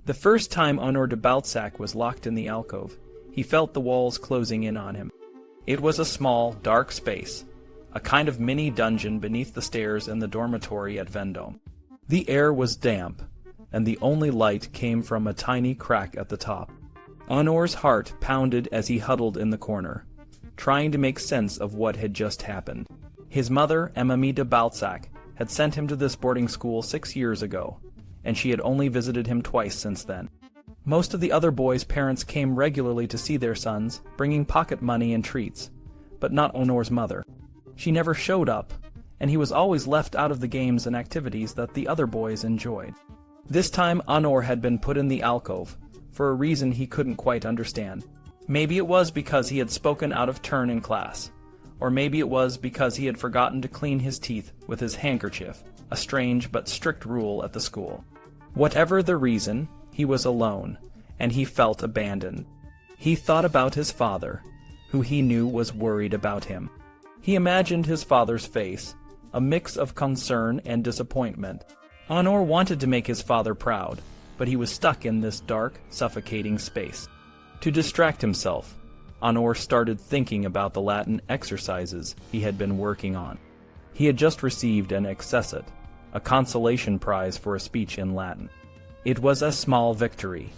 The first time Honoré de Balzac was locked in the alcove, he felt the walls closing in on him. It was a small, dark space, a kind of mini dungeon beneath the stairs in the dormitory at Vendôme. The air was damp, and the only light came from a tiny crack at the top. Honoré's heart pounded as he huddled in the corner, trying to make sense of what had just happened. His mother, Aimée de Balzac, had sent him to this boarding school 6 years ago, and she had only visited him twice since then. Most of the other boys' parents came regularly to see their sons, bringing pocket money and treats, but not Honoré's mother. She never showed up, and he was always left out of the games and activities that the other boys enjoyed. This time Honoré had been put in the alcove, for a reason he couldn't quite understand. Maybe it was because he had spoken out of turn in class, or maybe it was because he had forgotten to clean his teeth with his handkerchief, a strange but strict rule at the school. Whatever the reason, he was alone, and he felt abandoned. He thought about his father, who he knew was worried about him. He imagined his father's face, a mix of concern and disappointment. Honoré wanted to make his father proud, but he was stuck in this dark, suffocating space. To distract himself, Honoré started thinking about the Latin exercises he had been working on. He had just received an accessit, a consolation prize for a speech in Latin. It was a small victory,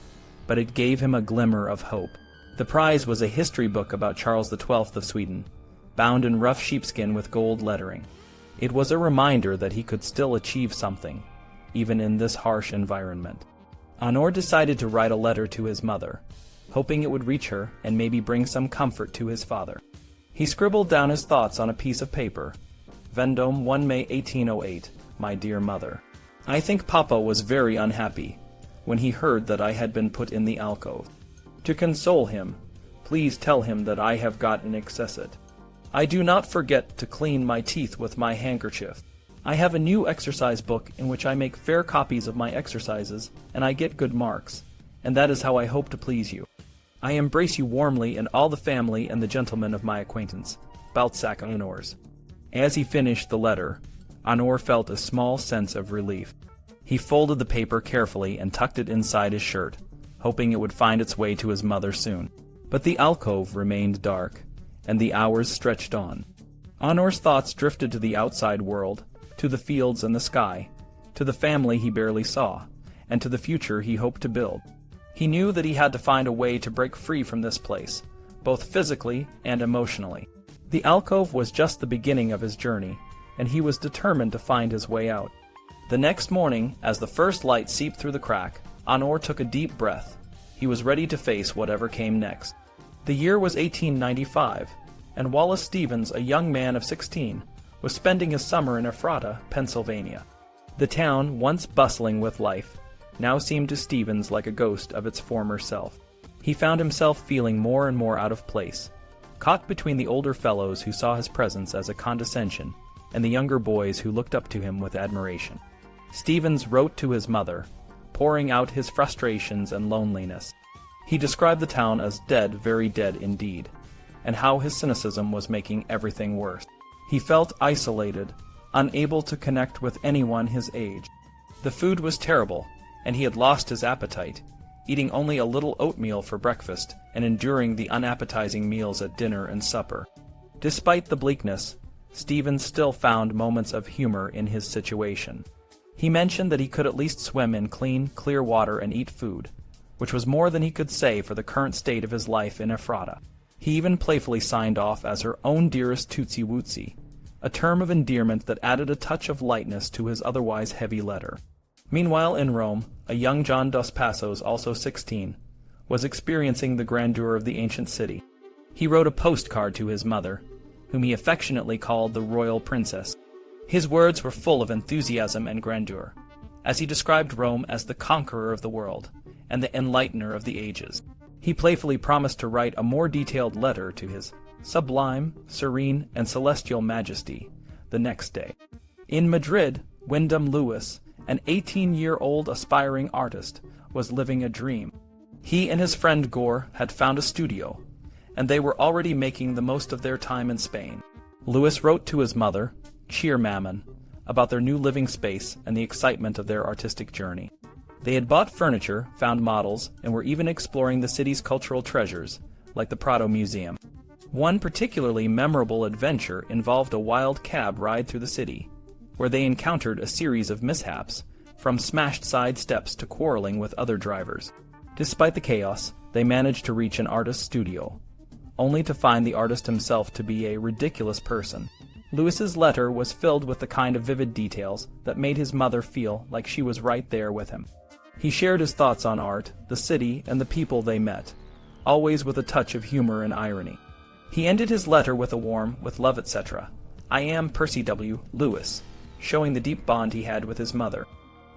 but it gave him a glimmer of hope. The prize was a history book about Charles XII of Sweden, bound in rough sheepskin with gold lettering. It was a reminder that he could still achieve something, even in this harsh environment. Honoré decided to write a letter to his mother, hoping it would reach her and maybe bring some comfort to his father. He scribbled down his thoughts on a piece of paper. Vendôme, 1 May 1808, my dear mother. I think Papa was very unhappy when he heard that I had been put in the alcove. To console him, please tell him that I have got an accessit. I do not forget to clean my teeth with my handkerchief. I have a new exercise book in which I make fair copies of my exercises, and I get good marks, and that is how I hope to please you. I embrace you warmly and all the family and the gentlemen of my acquaintance. Balzac Honorés. As he finished the letter, Honoré felt a small sense of relief. He folded the paper carefully and tucked it inside his shirt, hoping it would find its way to his mother soon. But the alcove remained dark, and the hours stretched on. Honoré's thoughts drifted to the outside world, to the fields and the sky, to the family he barely saw, and to the future he hoped to build. He knew that he had to find a way to break free from this place, both physically and emotionally. The alcove was just the beginning of his journey, and he was determined to find his way out. The next morning, as the first light seeped through the crack, Honoré took a deep breath. He was ready to face whatever came next. The year was 1895, and Wallace Stevens, a young man of 16, was spending his summer in Ephrata, Pennsylvania. The town, once bustling with life, now seemed to Stevens like a ghost of its former self. He found himself feeling more and more out of place, caught between the older fellows who saw his presence as a condescension and the younger boys who looked up to him with admiration. Stevens wrote to his mother, pouring out his frustrations and loneliness. He described the town as dead, very dead indeed, and how his cynicism was making everything worse. He felt isolated, unable to connect with anyone his age. The food was terrible, and he had lost his appetite, eating only a little oatmeal for breakfast and enduring the unappetizing meals at dinner and supper. Despite the bleakness, Stevens still found moments of humor in his situation. He mentioned that he could at least swim in clean, clear water and eat food, which was more than he could say for the current state of his life in Ephrata. He even playfully signed off as her own dearest Tootsie Wootsie, a term of endearment that added a touch of lightness to his otherwise heavy letter. Meanwhile in Rome, a young John dos Passos, also 16, was experiencing the grandeur of the ancient city. He wrote a postcard to his mother, whom he affectionately called the Royal Princess. His words were full of enthusiasm and grandeur, as he described Rome as the conqueror of the world and the enlightener of the ages. He playfully promised to write a more detailed letter to his sublime, serene, and celestial majesty the next day. In Madrid, Wyndham Lewis, an 18-year-old aspiring artist, was living a dream. He and his friend Gore had found a studio, and they were already making the most of their time in Spain. Lewis wrote to his mother, Cheer Mammon, about their new living space and the excitement of their artistic journey. They had bought furniture, found models, and were even exploring the city's cultural treasures, like the Prado Museum. One particularly memorable adventure involved a wild cab ride through the city, where they encountered a series of mishaps, from smashed side steps to quarreling with other drivers. Despite the chaos, they managed to reach an artist's studio, only to find the artist himself to be a ridiculous person. Lewis's letter was filled with the kind of vivid details that made his mother feel like she was right there with him. He shared his thoughts on art, the city, and the people they met, always with a touch of humor and irony. He ended his letter with a warm, "With love, etc. I am Percy W. Lewis," showing the deep bond he had with his mother.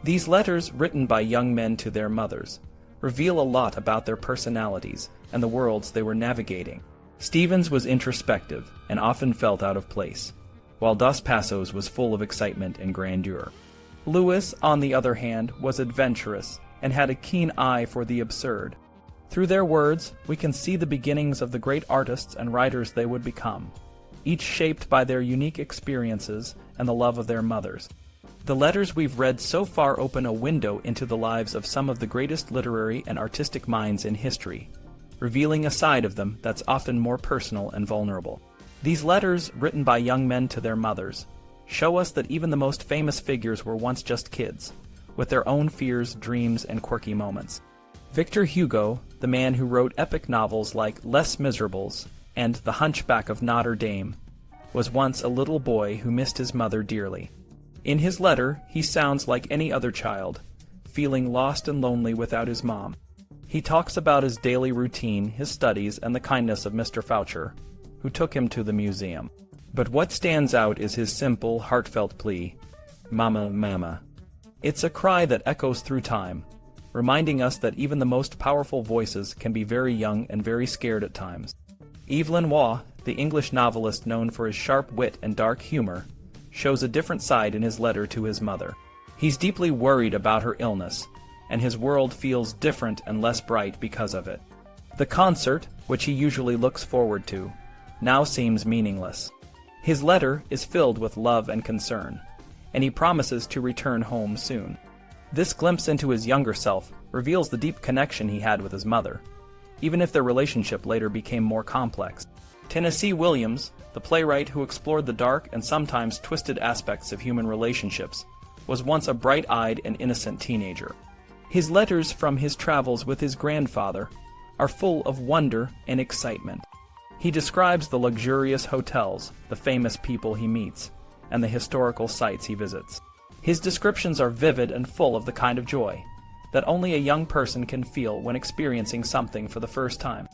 These letters, written by young men to their mothers, reveal a lot about their personalities and the worlds they were navigating. Stevens was introspective and often felt out of place, while Dos Passos was full of excitement and grandeur. Lewis, on the other hand, was adventurous and had a keen eye for the absurd. Through their words, we can see the beginnings of the great artists and writers they would become, each shaped by their unique experiences and the love of their mothers. The letters we've read so far open a window into the lives of some of the greatest literary and artistic minds in history, revealing a side of them that's often more personal and vulnerable. These letters, written by young men to their mothers, show us that even the most famous figures were once just kids, with their own fears, dreams, and quirky moments. Victor Hugo, the man who wrote epic novels like Les Miserables and The Hunchback of Notre Dame, was once a little boy who missed his mother dearly. In his letter, he sounds like any other child, feeling lost and lonely without his mom. He talks about his daily routine, his studies, and the kindness of Mr. Foucher, who took him to the museum. But what stands out is his simple, heartfelt plea, "Mama, Mama." It's a cry that echoes through time, reminding us that even the most powerful voices can be very young and very scared at times. Yves Lenoir, the English novelist known for his sharp wit and dark humor, shows a different side in his letter to his mother. He's deeply worried about her illness, and his world feels different and less bright because of it. The concert, which he usually looks forward to, now seems meaningless. His letter is filled with love and concern, and he promises to return home soon. This glimpse into his younger self reveals the deep connection he had with his mother, even if their relationship later became more complex. Tennessee Williams, the playwright who explored the dark and sometimes twisted aspects of human relationships, was once a bright-eyed and innocent teenager. His letters from his travels with his grandfather are full of wonder and excitement. He describes the luxurious hotels, the famous people he meets, and the historical sites he visits. His descriptions are vivid and full of the kind of joy that only a young person can feel when experiencing something for the first time.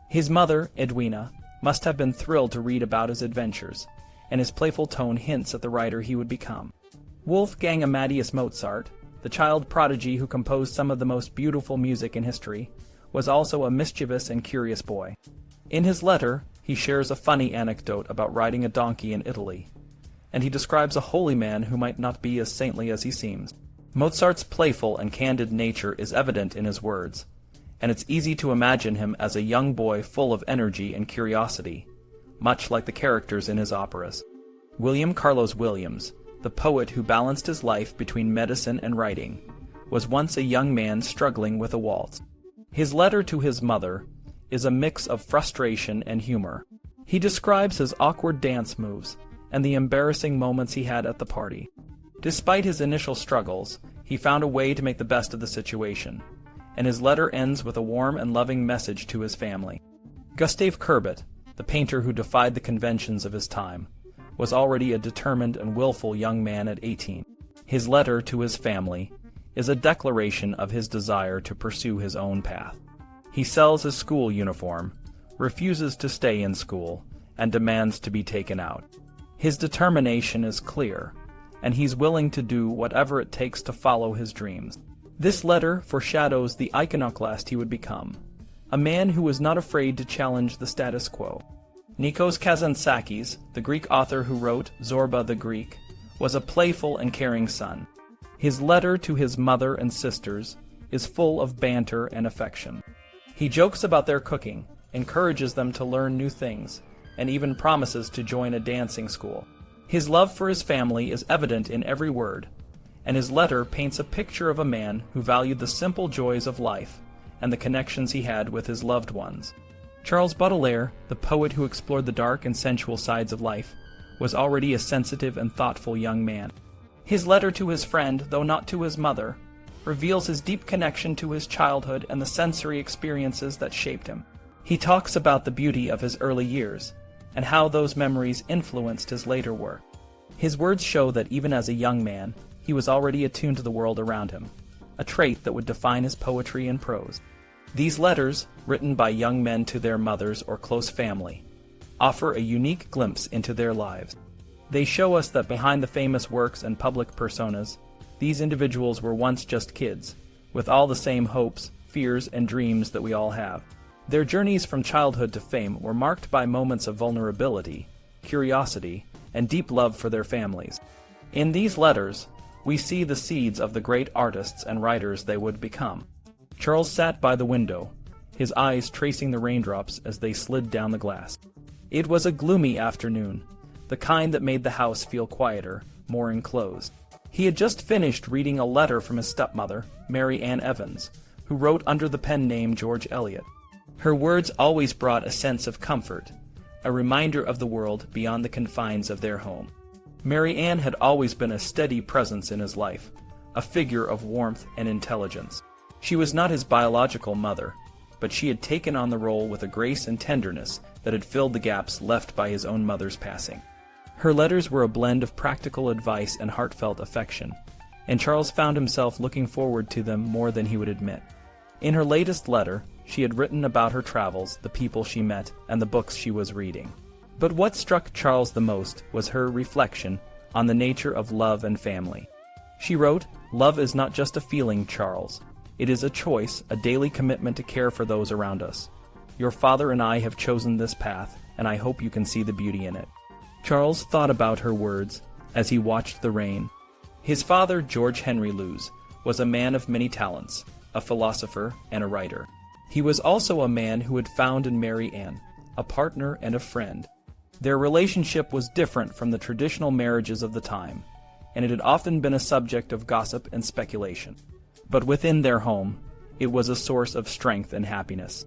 His mother, Edwina, must have been thrilled to read about his adventures, and his playful tone hints at the writer he would become. Wolfgang Amadeus Mozart, the child prodigy who composed some of the most beautiful music in history, was also a mischievous and curious boy. In his letter, he shares a funny anecdote about riding a donkey in Italy, and he describes a holy man who might not be as saintly as he seems. Mozart's playful and candid nature is evident in his words, and it's easy to imagine him as a young boy full of energy and curiosity, much like the characters in his operas. William Carlos Williams, the poet who balanced his life between medicine and writing, was once a young man struggling with a waltz. His letter to his mother is a mix of frustration and humor. He describes his awkward dance moves and the embarrassing moments he had at the party. Despite his initial struggles, he found a way to make the best of the situation, and his letter ends with a warm and loving message to his family. Gustave Courbet, the painter who defied the conventions of his time, was already a determined and willful young man at 18. His letter to his family is a declaration of his desire to pursue his own path. He sells his school uniform, refuses to stay in school, and demands to be taken out. His determination is clear, and he's willing to do whatever it takes to follow his dreams. This letter foreshadows the iconoclast he would become, a man who was not afraid to challenge the status quo. Nikos Kazantzakis, the Greek author who wrote Zorba the Greek, was a playful and caring son. His letter to his mother and sisters is full of banter and affection. He jokes about their cooking, encourages them to learn new things, and even promises to join a dancing school. His love for his family is evident in every word, and his letter paints a picture of a man who valued the simple joys of life and the connections he had with his loved ones. Charles Baudelaire, the poet who explored the dark and sensual sides of life, was already a sensitive and thoughtful young man. His letter to his friend, though not to his mother, reveals his deep connection to his childhood and the sensory experiences that shaped him. He talks about the beauty of his early years, and how those memories influenced his later work. His words show that even as a young man, he was already attuned to the world around him, a trait that would define his poetry and prose. These letters, written by young men to their mothers or close family, offer a unique glimpse into their lives. They show us that behind the famous works and public personas, these individuals were once just kids, with all the same hopes, fears, and dreams that we all have. Their journeys from childhood to fame were marked by moments of vulnerability, curiosity, and deep love for their families. In these letters, we see the seeds of the great artists and writers they would become. Charles sat by the window, his eyes tracing the raindrops as they slid down the glass. It was a gloomy afternoon, the kind that made the house feel quieter, more enclosed. He had just finished reading a letter from his stepmother, Mary Ann Evans, who wrote under the pen name George Eliot. Her words always brought a sense of comfort, a reminder of the world beyond the confines of their home. Mary Ann had always been a steady presence in his life, a figure of warmth and intelligence. She was not his biological mother, but she had taken on the role with a grace and tenderness that had filled the gaps left by his own mother's passing. Her letters were a blend of practical advice and heartfelt affection, and Charles found himself looking forward to them more than he would admit. In her latest letter, she had written about her travels, the people she met, and the books she was reading. But what struck Charles the most was her reflection on the nature of love and family. She wrote, "Love is not just a feeling, Charles. It is a choice, a daily commitment to care for those around us. Your father and I have chosen this path, and I hope you can see the beauty in it." Charles thought about her words as he watched the rain. His father, George Henry Lewis, was a man of many talents, a philosopher and a writer. He was also a man who had found in Mary Ann a partner and a friend. Their relationship was different from the traditional marriages of the time, and it had often been a subject of gossip and speculation. But within their home, it was a source of strength and happiness.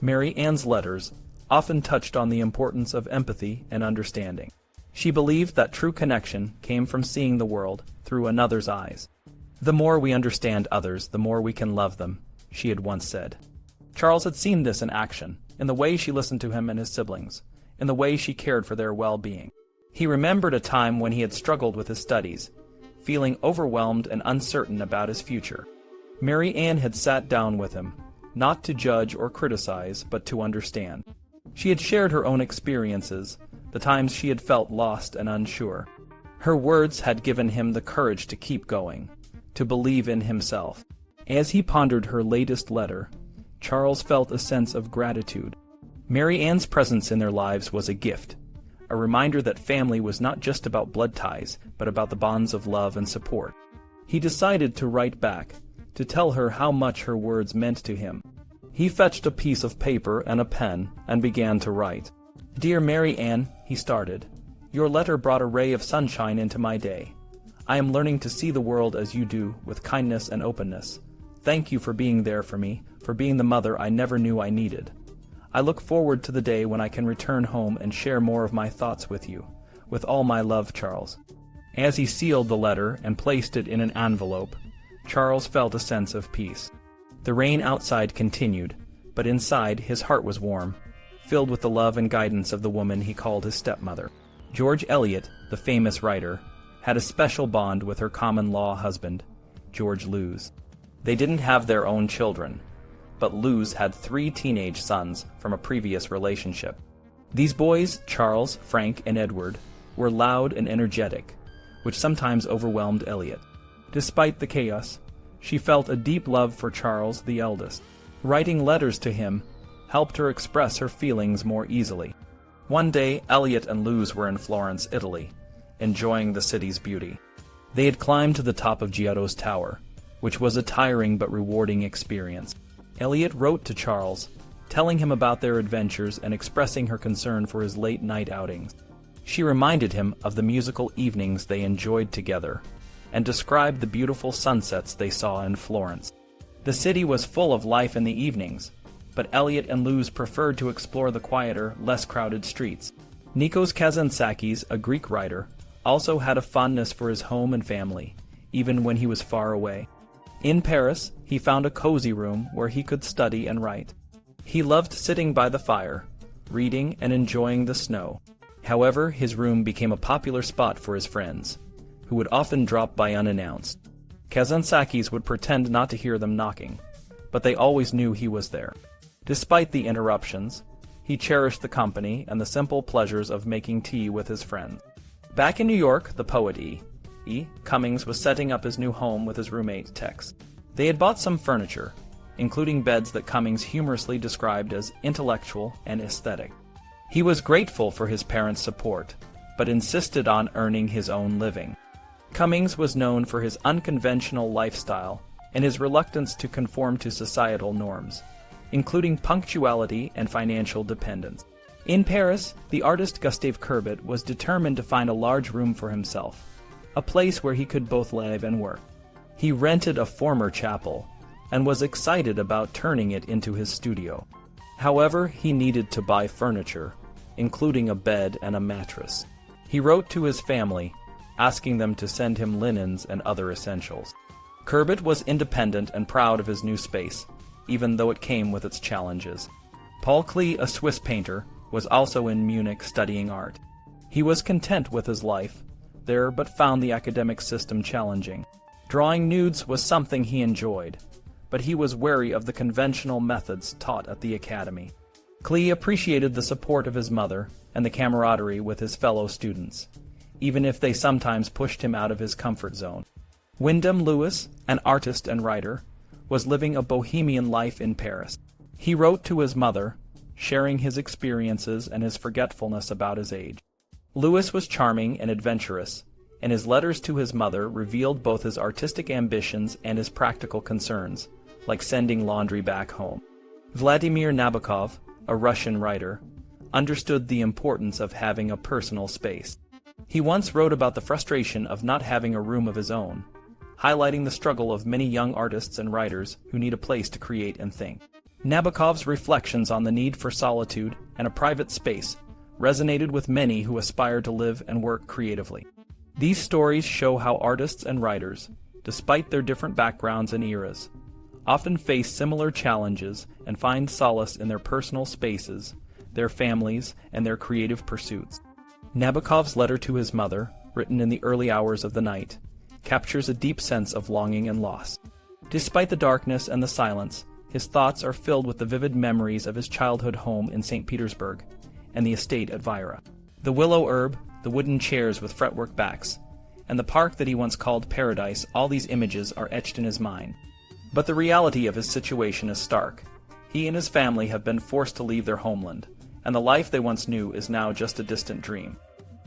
Mary Ann's letters often touched on the importance of empathy and understanding. She believed that true connection came from seeing the world through another's eyes. "The more we understand others, the more we can love them," she had once said. Charles had seen this in action, in the way she listened to him and his siblings, in the way she cared for their well-being. He remembered a time when he had struggled with his studies, feeling overwhelmed and uncertain about his future. Mary Ann had sat down with him, not to judge or criticize, but to understand. She had shared her own experiences, the times she had felt lost and unsure. Her words had given him the courage to keep going, to believe in himself. As he pondered her latest letter, Charles felt a sense of gratitude. Mary Ann's presence in their lives was a gift, a reminder that family was not just about blood ties, but about the bonds of love and support. He decided to write back, to tell her how much her words meant to him. He fetched a piece of paper and a pen and began to write. "Dear Mary Ann," he started, "your letter brought a ray of sunshine into my day. I am learning to see the world as you do, with kindness and openness. Thank you for being there for me, for being the mother I never knew I needed. I look forward to the day when I can return home and share more of my thoughts with you. With all my love, Charles." As he sealed the letter and placed it in an envelope, Charles felt a sense of peace. The rain outside continued, but inside his heart was warm, filled with the love and guidance of the woman he called his stepmother. George Eliot, the famous writer, had a special bond with her common-law husband, George Lewis. They didn't have their own children, but Lewis had 3 teenage sons from a previous relationship. These boys, Charles, Frank, and Edward, were loud and energetic, which sometimes overwhelmed Eliot. Despite the chaos, she felt a deep love for Charles, the eldest. Writing letters to him helped her express her feelings more easily. One day, Eliot and Lewis were in Florence, Italy, enjoying the city's beauty. They had climbed to the top of Giotto's tower, which was a tiring but rewarding experience. Eliot wrote to Charles, telling him about their adventures and expressing her concern for his late-night outings. She reminded him of the musical evenings they enjoyed together, and described the beautiful sunsets they saw in Florence. The city was full of life in the evenings, but Elliot and Luz preferred to explore the quieter, less crowded streets. Nikos Kazantzakis, a Greek writer, also had a fondness for his home and family, even when he was far away. In Paris, he found a cozy room where he could study and write. He loved sitting by the fire, reading and enjoying the snow. However, his room became a popular spot for his friends, who would often drop by unannounced. Kazantzakis would pretend not to hear them knocking, but they always knew he was there. Despite the interruptions, he cherished the company and the simple pleasures of making tea with his friends. Back in New York, the poet Cummings was setting up his new home with his roommate Tex. They had bought some furniture, including beds that Cummings humorously described as intellectual and aesthetic. He was grateful for his parents' support, but insisted on earning his own living. Cummings was known for his unconventional lifestyle and his reluctance to conform to societal norms, including punctuality and financial dependence. In Paris, the artist Gustave Courbet was determined to find a large room for himself, a place where he could both live and work. He rented a former chapel and was excited about turning it into his studio. However, he needed to buy furniture, including a bed and a mattress. He wrote to his family, asking them to send him linens and other essentials. Courbet was independent and proud of his new space, even though it came with its challenges. Paul Klee, a Swiss painter, was also in Munich studying art. He was content with his life there, but found the academic system challenging. Drawing nudes was something he enjoyed, but he was wary of the conventional methods taught at the academy. Klee appreciated the support of his mother and the camaraderie with his fellow students, even if they sometimes pushed him out of his comfort zone. Wyndham Lewis, an artist and writer, was living a bohemian life in Paris. He wrote to his mother, sharing his experiences and his forgetfulness about his age. Lewis was charming and adventurous, and his letters to his mother revealed both his artistic ambitions and his practical concerns, like sending laundry back home. Vladimir Nabokov, a Russian writer, understood the importance of having a personal space. He once wrote about the frustration of not having a room of his own, highlighting the struggle of many young artists and writers who need a place to create and think. Nabokov's reflections on the need for solitude and a private space resonated with many who aspire to live and work creatively. These stories show how artists and writers, despite their different backgrounds and eras, often face similar challenges and find solace in their personal spaces, their families, and their creative pursuits. Nabokov's letter to his mother, written in the early hours of the night, captures a deep sense of longing and loss. Despite the darkness and the silence, his thoughts are filled with the vivid memories of his childhood home in St. Petersburg and the estate at Vyra. The willow herb, the wooden chairs with fretwork backs, and the park that he once called paradise, all these images are etched in his mind. But the reality of his situation is stark. He and his family have been forced to leave their homeland, and the life they once knew is now just a distant dream.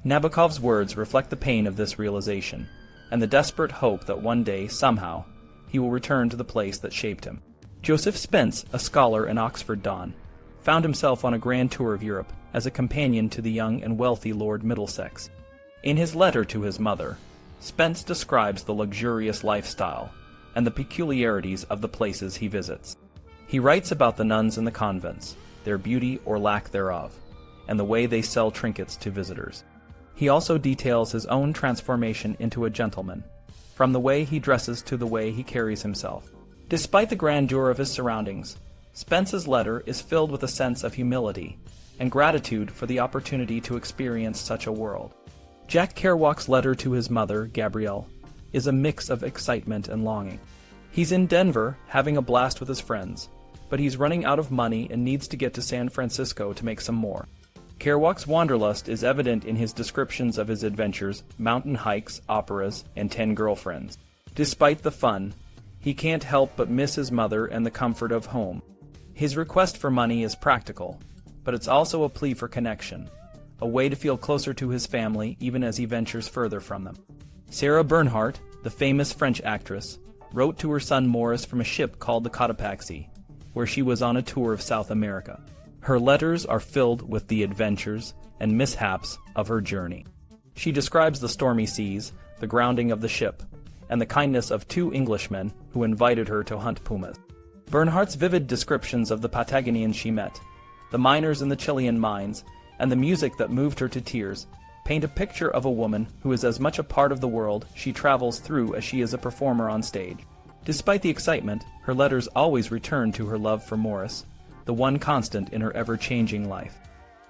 Nabokov's words reflect the pain of this realization, and the desperate hope that one day, somehow, he will return to the place that shaped him. Joseph Spence, a scholar in Oxford Don, found himself on a grand tour of Europe as a companion to the young and wealthy Lord Middlesex. In his letter to his mother, Spence describes the luxurious lifestyle and the peculiarities of the places he visits. He writes about the nuns in the convents, their beauty or lack thereof, and the way they sell trinkets to visitors. He also details his own transformation into a gentleman, from the way he dresses to the way he carries himself. Despite the grandeur of his surroundings, Spence's letter is filled with a sense of humility and gratitude for the opportunity to experience such a world. Jack Kerouac's letter to his mother, Gabrielle, is a mix of excitement and longing. He's in Denver having a blast with his friends, but he's running out of money and needs to get to San Francisco to make some more. Kerouac's wanderlust is evident in his descriptions of his adventures, mountain hikes, operas, and 10 girlfriends. Despite the fun, he can't help but miss his mother and the comfort of home. His request for money is practical, but it's also a plea for connection, a way to feel closer to his family even as he ventures further from them. Sarah Bernhardt, the famous French actress, wrote to her son Morris from a ship called the Cotopaxi, where she was on a tour of South America. Her letters are filled with the adventures and mishaps of her journey. She describes the stormy seas, the grounding of the ship, and the kindness of two Englishmen who invited her to hunt pumas. Bernhardt's vivid descriptions of the Patagonians she met, the miners in the Chilean mines, and the music that moved her to tears paint a picture of a woman who is as much a part of the world she travels through as she is a performer on stage. Despite the excitement, her letters always return to her love for Morris, the one constant in her ever-changing life.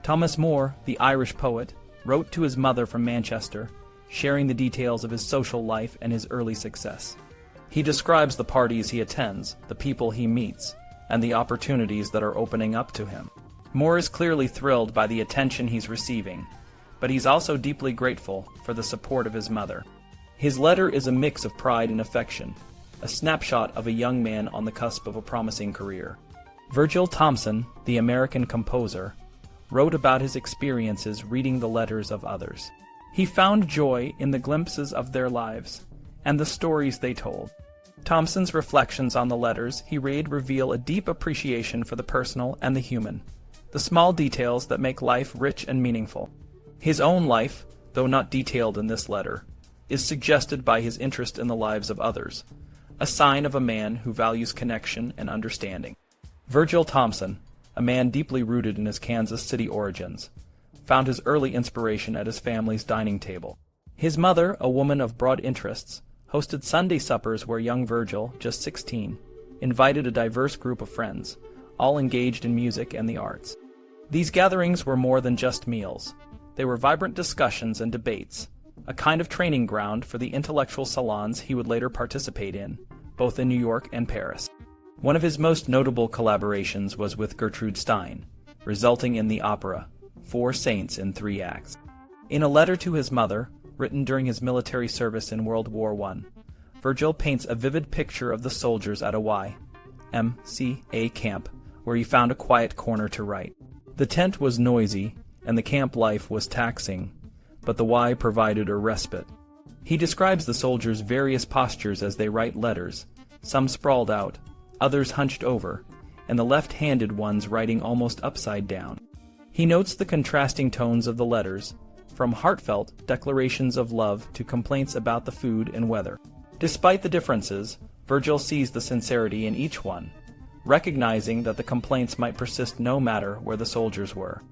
Thomas Moore, the Irish poet, wrote to his mother from Manchester, sharing the details of his social life and his early success. He describes the parties he attends, the people he meets, and the opportunities that are opening up to him. Moore is clearly thrilled by the attention he's receiving, but he's also deeply grateful for the support of his mother. His letter is a mix of pride and affection, a snapshot of a young man on the cusp of a promising career. Virgil Thomson, the American composer, wrote about his experiences reading the letters of others. He found joy in the glimpses of their lives and the stories they told. Thomson's reflections on the letters he read reveal a deep appreciation for the personal and the human, the small details that make life rich and meaningful. His own life, though not detailed in this letter, is suggested by his interest in the lives of others, a sign of a man who values connection and understanding. Virgil Thomson, a man deeply rooted in his Kansas City origins, found his early inspiration at his family's dining table. His mother, a woman of broad interests, hosted Sunday suppers where young Virgil, just 16, invited a diverse group of friends, all engaged in music and the arts. These gatherings were more than just meals. They were vibrant discussions and debates, a kind of training ground for the intellectual salons he would later participate in, both in New York and Paris. One of his most notable collaborations was with Gertrude Stein, resulting in the opera Four Saints in 3 acts. In a letter to his mother, written during his military service in World War I, Virgil paints a vivid picture of the soldiers at a YMCA camp, where he found a quiet corner to write. The tent was noisy, and the camp life was taxing, but the Y provided a respite. He describes the soldiers' various postures as they write letters, some sprawled out, others hunched over, and the left-handed ones writing almost upside down. He notes the contrasting tones of the letters, from heartfelt declarations of love to complaints about the food and weather. Despite the differences, Virgil sees the sincerity in each one, recognizing that the complaints might persist no matter where the soldiers were.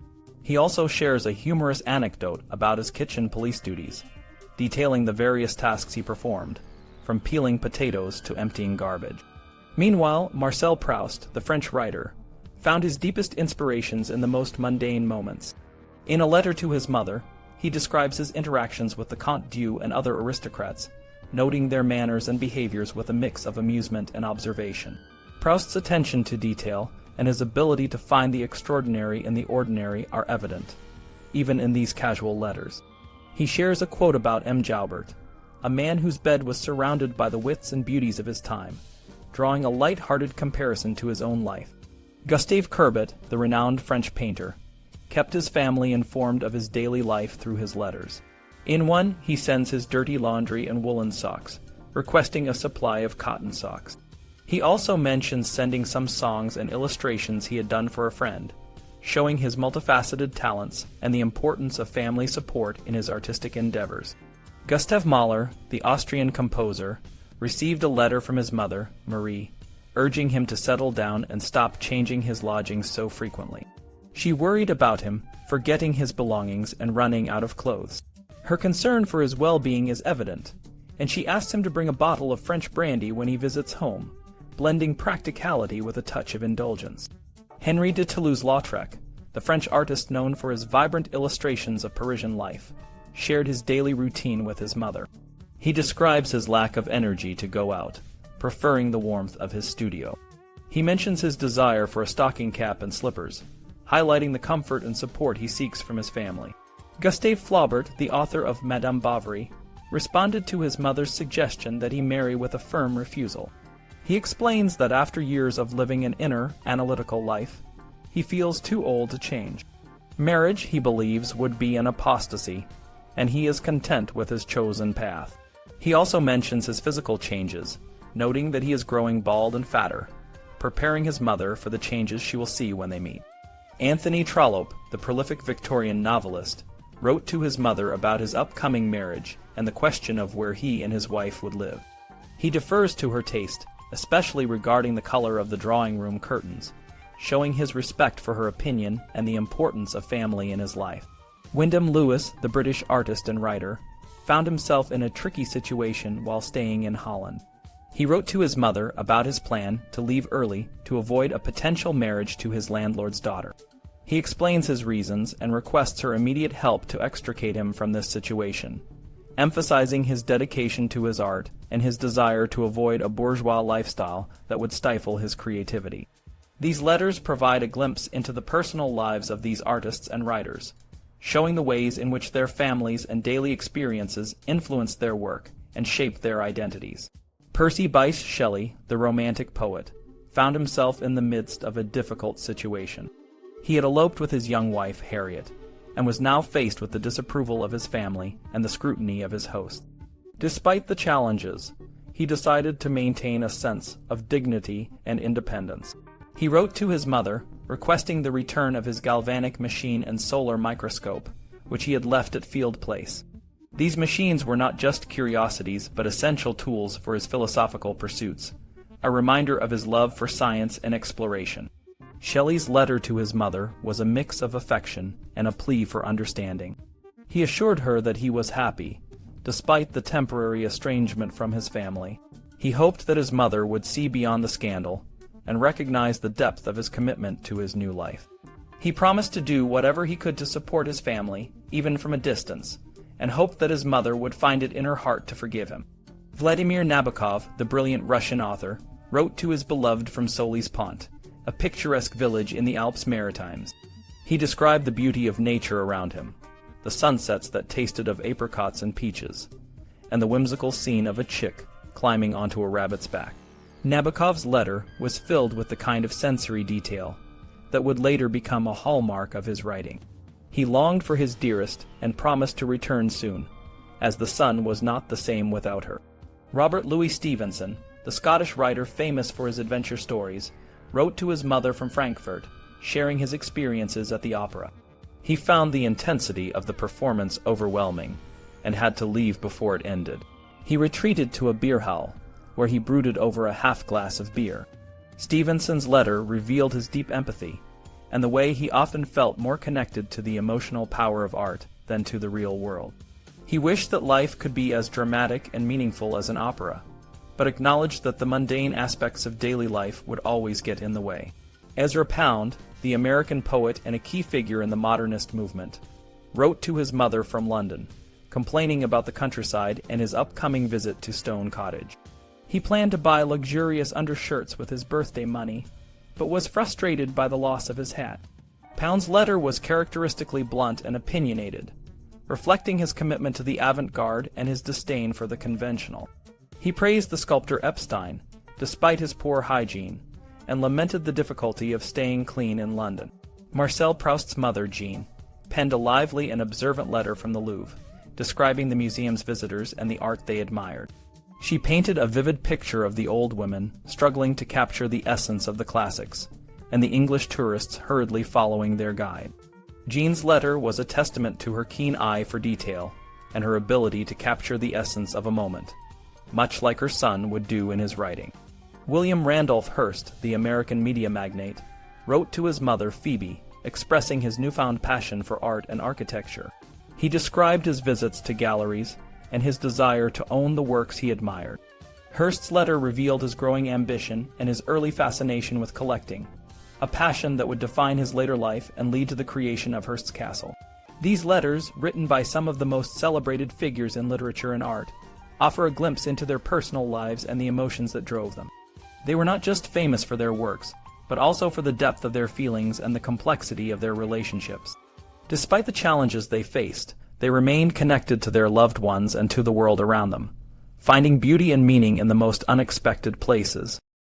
He also shares a humorous anecdote about his kitchen police duties, detailing the various tasks he performed, from peeling potatoes to emptying garbage. Meanwhile, Marcel Proust, the French writer, found his deepest inspirations in the most mundane moments. In a letter to his mother, he describes his interactions with the Comte Dieu and other aristocrats, noting their manners and behaviors with a mix of amusement and observation. Proust's attention to detail and his ability to find the extraordinary in the ordinary are evident, even in these casual letters. He shares a quote about M. Joubert, a man whose bed was surrounded by the wits and beauties of his time, drawing a light-hearted comparison to his own life. Gustave Courbet, the renowned French painter, kept his family informed of his daily life through his letters. In one, he sends his dirty laundry and woolen socks, requesting a supply of cotton socks. He also mentions sending some songs and illustrations he had done for a friend, showing his multifaceted talents and the importance of family support in his artistic endeavors. Gustav Mahler, the Austrian composer, received a letter from his mother, Marie, urging him to settle down and stop changing his lodgings so frequently. She worried about him, forgetting his belongings and running out of clothes. Her concern for his well-being is evident, and she asks him to bring a bottle of French brandy when he visits home, blending practicality with a touch of indulgence. Henri de Toulouse-Lautrec, the French artist known for his vibrant illustrations of Parisian life, shared his daily routine with his mother. He describes his lack of energy to go out, preferring the warmth of his studio. He mentions his desire for a stocking cap and slippers, highlighting the comfort and support he seeks from his family. Gustave Flaubert, the author of Madame Bovary, responded to his mother's suggestion that he marry with a firm refusal. He explains that after years of living an inner, analytical life, he feels too old to change. Marriage, he believes, would be an apostasy, and he is content with his chosen path. He also mentions his physical changes, noting that he is growing bald and fatter, preparing his mother for the changes she will see when they meet. Anthony Trollope, the prolific Victorian novelist, wrote to his mother about his upcoming marriage and the question of where he and his wife would live. He defers to her taste, especially regarding the color of the drawing room curtains, showing his respect for her opinion and the importance of family in his life. Wyndham Lewis, the British artist and writer, found himself in a tricky situation while staying in Holland. He wrote to his mother about his plan to leave early to avoid a potential marriage to his landlord's daughter. He explains his reasons and requests her immediate help to extricate him from this situation, emphasizing his dedication to his art and his desire to avoid a bourgeois lifestyle that would stifle his creativity. These letters provide a glimpse into the personal lives of these artists and writers, showing the ways in which their families and daily experiences influenced their work and shaped their identities. Percy Bysshe Shelley, the Romantic poet, found himself in the midst of a difficult situation. He had eloped with his young wife, Harriet, and was now faced with the disapproval of his family and the scrutiny of his host. Despite the challenges, he decided to maintain a sense of dignity and independence. He wrote to his mother, requesting the return of his galvanic machine and solar microscope, which he had left at Field Place. These machines were not just curiosities, but essential tools for his philosophical pursuits, a reminder of his love for science and exploration. Shelley's letter to his mother was a mix of affection and a plea for understanding. He assured her that he was happy, despite the temporary estrangement from his family. He hoped that his mother would see beyond the scandal and recognize the depth of his commitment to his new life. He promised to do whatever he could to support his family, even from a distance, and hoped that his mother would find it in her heart to forgive him. Vladimir Nabokov, the brilliant Russian author, wrote to his beloved from Solis Pont, a picturesque village in the Alps Maritimes. He described the beauty of nature around him, the sunsets that tasted of apricots and peaches, and the whimsical scene of a chick climbing onto a rabbit's back. Nabokov's letter was filled with the kind of sensory detail that would later become a hallmark of his writing. He longed for his dearest and promised to return soon, as the sun was not the same without her. Robert Louis Stevenson, the Scottish writer famous for his adventure stories, wrote to his mother from Frankfurt, sharing his experiences at the opera. He found the intensity of the performance overwhelming, and had to leave before it ended. He retreated to a beer hall, where he brooded over a half-glass of beer. Stevenson's letter revealed his deep empathy, and the way he often felt more connected to the emotional power of art than to the real world. He wished that life could be as dramatic and meaningful as an opera, but acknowledged that the mundane aspects of daily life would always get in the way. Ezra Pound, the American poet and a key figure in the modernist movement, wrote to his mother from London, complaining about the countryside and his upcoming visit to Stone Cottage. He planned to buy luxurious undershirts with his birthday money, but was frustrated by the loss of his hat. Pound's letter was characteristically blunt and opinionated, reflecting his commitment to the avant-garde and his disdain for the conventional. He praised the sculptor Epstein, despite his poor hygiene, and lamented the difficulty of staying clean in London. Marcel Proust's mother, Jean, penned a lively and observant letter from the Louvre, describing the museum's visitors and the art they admired. She painted a vivid picture of the old women struggling to capture the essence of the classics, and the English tourists hurriedly following their guide. Jean's letter was a testament to her keen eye for detail and her ability to capture the essence of a moment, much like her son would do in his writing. William Randolph Hearst, the American media magnate, wrote to his mother, Phoebe, expressing his newfound passion for art and architecture. He described his visits to galleries and his desire to own the works he admired. Hearst's letter revealed his growing ambition and his early fascination with collecting, a passion that would define his later life and lead to the creation of Hearst's Castle. These letters, written by some of the most celebrated figures in literature and art, offer a glimpse into their personal lives and the emotions that drove them. They were not just famous for their works, but also for the depth of their feelings and the complexity of their relationships. Despite the challenges they faced, they remained connected to their loved ones and to the world around them, finding beauty and meaning in the most unexpected places.